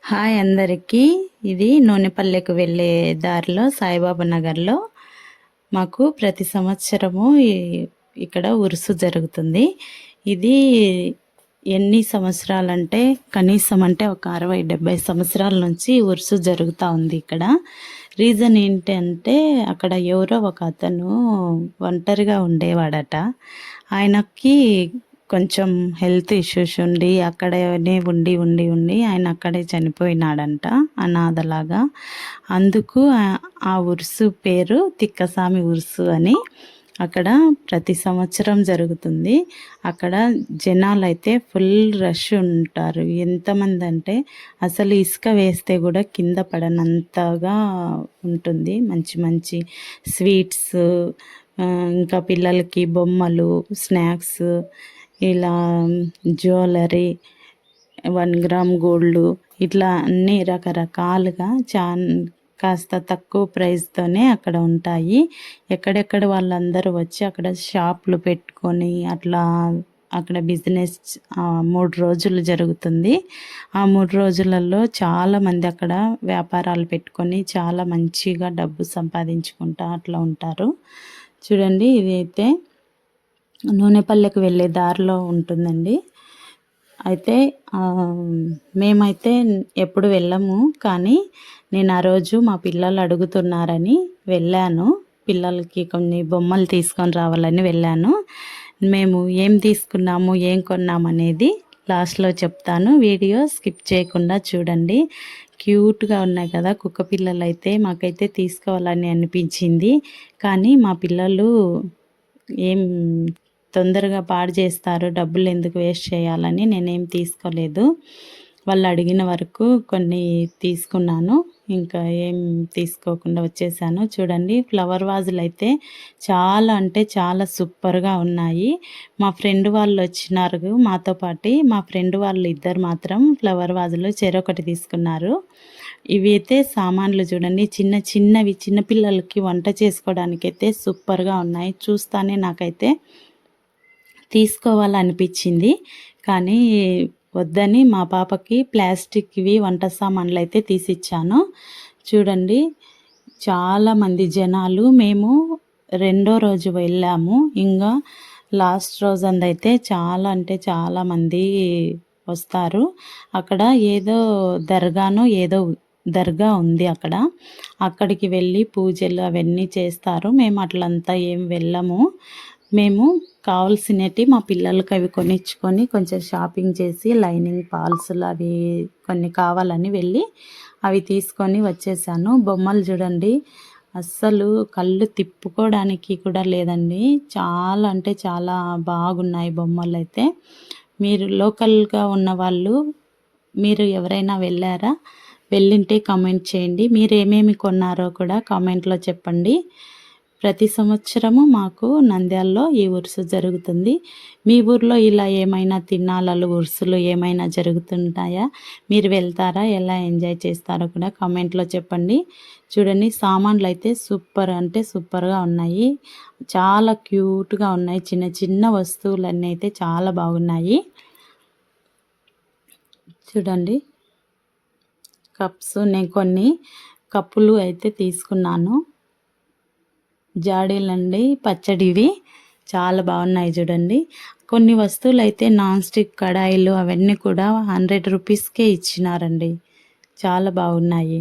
Hi అందరికీ. ఇది నూనెపల్లెకు వెళ్ళే దారిలో సాయిబాబా నగర్లో మాకు ప్రతి సంవత్సరము ఇక్కడ ఉరుసు జరుగుతుంది. ఇది ఎన్ని సంవత్సరాలంటే కనీసం అంటే ఒక 60-70 సంవత్సరాల నుంచి ఉరుసు జరుగుతూ ఉంది ఇక్కడ. రీజన్ ఏంటంటే అక్కడ ఎవరో ఒక అతను ఒంటరిగా ఉండేవాడట. ఆయనకి కొంచెం హెల్త్ ఇష్యూస్ ఉండి అక్కడనే ఉండి ఉండి ఉండి ఆయన అక్కడే చనిపోయినాడంట అనాథలాగా. అందుకు ఆ ఉరుసు పేరు తిక్కసామి ఉరుసు అని అక్కడ ప్రతి సంవత్సరం జరుగుతుంది. అక్కడ జనాలైతే ఫుల్ రష్ ఉంటారు. ఎంతమంది అంటే అసలు ఇసుక వేస్తే కూడా కింద పడనంతగా ఉంటుంది. మంచి మంచి స్వీట్స్, ఇంకా పిల్లలకి బొమ్మలు, స్నాక్స్, ఇలా జ్యువెలరీ, 1 గ్రామ్ గోల్డ్, ఇట్లా అన్ని రకరకాలుగా కాస్త తక్కువ ప్రైస్తోనే అక్కడ ఉంటాయి. ఎక్కడెక్కడ వాళ్ళందరూ వచ్చి అక్కడ షాపులు పెట్టుకొని అట్లా అక్కడ బిజినెస్ 3 రోజులు జరుగుతుంది. ఆ 3 రోజులలో చాలామంది అక్కడ వ్యాపారాలు పెట్టుకొని చాలా మంచిగా డబ్బు సంపాదించుకుంటా అట్లా ఉంటారు. చూడండి, ఇదైతే నూనెపల్లెకు వెళ్ళే దారిలో ఉంటుందండి. అయితే మేమైతే ఎప్పుడు వెళ్ళము, కానీ నేను ఆ రోజు మా పిల్లలు అడుగుతున్నారని వెళ్ళాను. పిల్లలకి కొన్ని బొమ్మలు తీసుకొని రావాలని వెళ్ళాను. మేము ఏం తీసుకున్నాము, ఏం కొన్నాము అనేది లాస్ట్లో చెప్తాను. వీడియో స్కిప్ చేయకుండా చూడండి. క్యూట్గా ఉన్నాయి కదా కుక్క పిల్లలు. అయితే మాకైతే తీసుకోవాలని అనిపించింది, కానీ మా పిల్లలు ఏం తొందరగా పాడు చేస్తారు, డబ్బులు ఎందుకు వేస్ట్ చేయాలని నేనేం తీసుకోలేదు. వాళ్ళు అడిగిన వరకు కొన్ని తీసుకున్నాను, ఇంకా ఏం తీసుకోకుండా వచ్చేసాను. చూడండి, ఫ్లవర్ వాజులు అయితే చాలా అంటే చాలా సూపర్గా ఉన్నాయి. మా ఫ్రెండ్ వాళ్ళు వచ్చినారు మాతో పాటు. మా ఫ్రెండ్ వాళ్ళు ఇద్దరు మాత్రం ఫ్లవర్ వాజులు చెరొకటి తీసుకున్నారు. ఇవి అయితే సామాన్లు చూడండి, చిన్న చిన్నవి, చిన్నపిల్లలకి వంట చేసుకోవడానికైతే సూపర్గా ఉన్నాయి. చూస్తానే నాకైతే తీసుకోవాలనిపించింది, కానీ వద్దని మా పాపకి ప్లాస్టిక్వి వంట సామాన్లు అయితే తీసిచ్చాను. చూడండి, చాలామంది జనాలు. మేము 2వ రోజు వెళ్ళాము. ఇంకా లాస్ట్ రోజు అందైతే చాలా అంటే చాలామంది వస్తారు. అక్కడ ఏదో దర్గా ఉంది అక్కడ. అక్కడికి వెళ్ళి పూజలు అవన్నీ చేస్తారు. మేము అట్లంతా ఏం వెళ్ళము. మేము కావాల్సినవి మా పిల్లలకి అవి కొనిచ్చుకొని కొంచెం షాపింగ్ చేసి లైనింగ్ పాల్సులు అవి కొన్ని కావాలని వెళ్ళి అవి తీసుకొని వచ్చేసాను. బొమ్మలు చూడండి, అస్సలు కళ్ళు తిప్పుకోవడానికి కూడా లేదండి. చాలా అంటే చాలా బాగున్నాయి బొమ్మలు అయితే. మీరు లోకల్గా ఉన్న వాళ్ళు, మీరు ఎవరైనా వెళ్ళారా? వెళ్ళింటే కామెంట్ చేయండి. మీరు ఏమేమి కొన్నారో కూడా కామెంట్లో చెప్పండి. ప్రతి సంవత్సరము మాకు నంద్యాలలో ఈ ఉరుసు జరుగుతుంది. మీ ఊర్లో ఇలా ఏమైనా తిన్నాలలో ఉరుసులు ఏమైనా జరుగుతుంటాయా? మీరు వెళ్తారా? ఎలా ఎంజాయ్ చేస్తారో కూడా కామెంట్లో చెప్పండి. చూడండి, సామాన్లు అయితే సూపర్ అంటే సూపర్గా ఉన్నాయి. చాలా క్యూట్గా ఉన్నాయి. చిన్న చిన్న వస్తువులన్నీ అయితే చాలా బాగున్నాయి. చూడండి, కప్స్, నేను కొన్ని కప్పులు అయితే తీసుకున్నాను. జాడీలండి, పచ్చడివి చాలా బాగున్నాయి. చూడండి, కొన్ని వస్తువులు అయితే నాన్ స్టిక్ కడాయిలు అవన్నీ కూడా 100 రూపీస్కే ఇచ్చినారండి. చాలా బాగున్నాయి.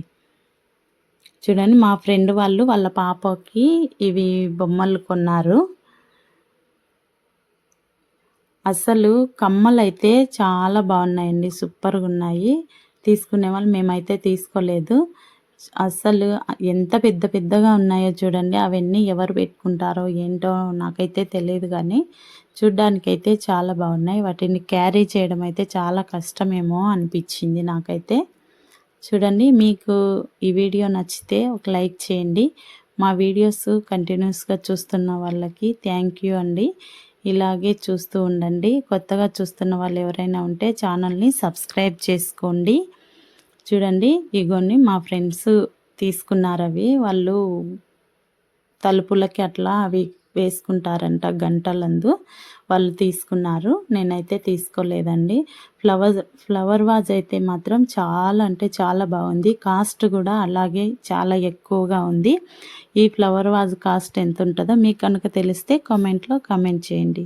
చూడండి, మా ఫ్రెండ్ వాళ్ళు వాళ్ళ పాపకి ఇవి బొమ్మలు కొన్నారు. అసలు కమ్మలు అయితే చాలా బాగున్నాయండి, సూపర్గా ఉన్నాయి. తీసుకునే వాళ్ళు, మేమైతే తీసుకోలేదు. అసలు ఎంత పెద్ద పెద్దగా ఉన్నాయో చూడండి. అవన్నీ ఎవరు పెట్టుకుంటారో ఏంటో నాకైతే తెలియదు, కానీ చూడ్డానికైతే చాలా బాగున్నాయి. వాటిని క్యారీ చేయడం అయితే చాలా కష్టమేమో అనిపించింది నాకైతే. చూడండి, మీకు ఈ వీడియో నచ్చితే ఒక లైక్ చేయండి. మా వీడియోస్ కంటిన్యూస్గా చూస్తున్న వాళ్ళకి థ్యాంక్ యూ అండి. ఇలాగే చూస్తూ ఉండండి. కొత్తగా చూస్తున్న వాళ్ళు ఎవరైనా ఉంటే ఛానల్ని సబ్స్క్రైబ్ చేసుకోండి. చూడండి, ఇగోని మా ఫ్రెండ్స్ తీసుకున్నారు. అవి వాళ్ళు తలుపులకి అట్లా అవి వేసుకుంటారంట గంటలందు. వాళ్ళు తీసుకున్నారు, నేనైతే తీసుకోలేదండి. ఫ్లవర్ వాజ్ అయితే మాత్రం చాలా అంటే చాలా బాగుంది. కాస్ట్ కూడా అలాగే చాలా ఎక్కువగా ఉంది. ఈ ఫ్లవర్ వాజ్ కాస్ట్ ఎంత ఉంటుందో మీకు కనుక తెలిస్తే కామెంట్లో కామెంట్ చేయండి.